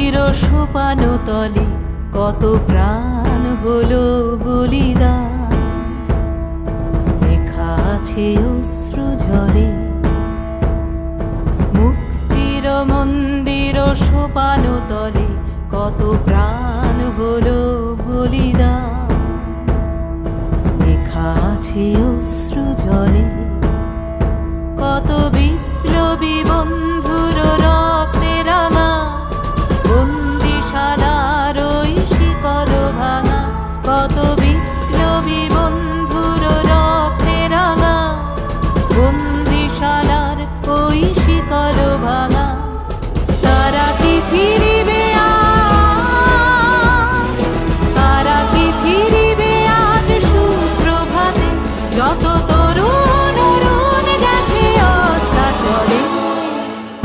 মন্দির সোপানো তলে কত প্রাণ হলো বলিদান। লেখা আছে অশ্রু জলে মুক্তির মন্দির সোপানো তলে কত প্রাণ হলো বলিদান। লেখা আছে অশ্রু জলে কত বিপ্লবী বন্ধুর রক্তে রাঙা বন্দিশালার ওই শিকল ভাঙা। কত বিপ্লবী বন্ধুর রক্তে রাঙা বন্দিশালার ওই শিকল ভাঙা। তারা কি ফিরিবে আজ, তারা কি ফিরিবে আজ সুপ্রভাতে? যত তরুণ অরুণ গেছে অস্তাচলে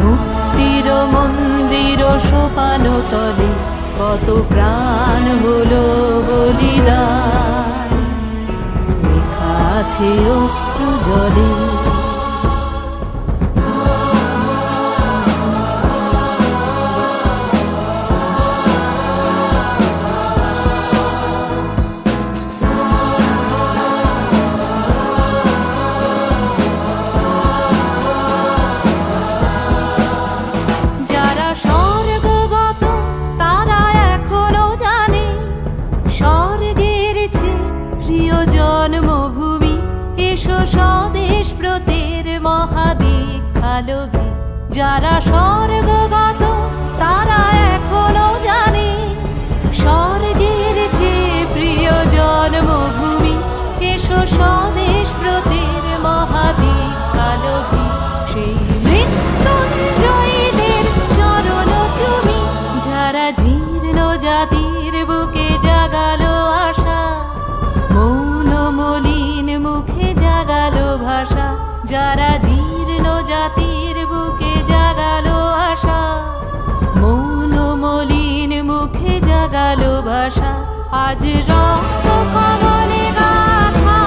মুক্তির মন্দির সোপানো তলে কত প্রাণ হলো বলিদান। লেখা আছে অশ্রু জলে জন্মভূমি। এসো স্বদেশ ব্রতের মহাদীক্ষালোভী। যারা স্বর্গগত তারা এখনো জানে স্বর্গের চেয়ে প্রিয় জন্মভূমি। এসো স্বদেশ ব্রতের মহাদীক্ষালোভী। সেই মৃত্যুঞ্জয়ীদের চরণ চুমি যারা জীর্ণ জাতির বুকে জাগালো আশা। মলিন মুখে জাগালো ভাষা যারা জীর্ণ জাতির বুকে জাগালো আশা। মৌন মলিন মুখে জাগালো ভাষা। আজ রক্ত কমলে গাথা,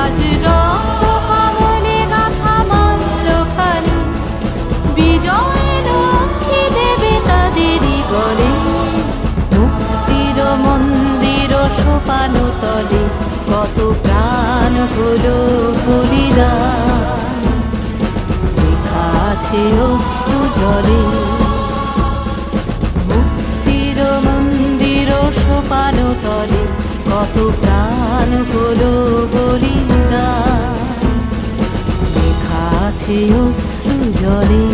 আজ রক্ত কমলে গাথা মল্লখানি। বিজয় লক্ষ্মী দেবে তাদেরই গলে মুক্তির মন্দির সোপানো তলে কত প্রাণ হলো বলিদান। লেখা আছে অশ্রু জলে মুক্তির মন্দির সোপানো তলে কত প্রাণ হলো বলিদান। লেখা আছে অশ্রু জলে।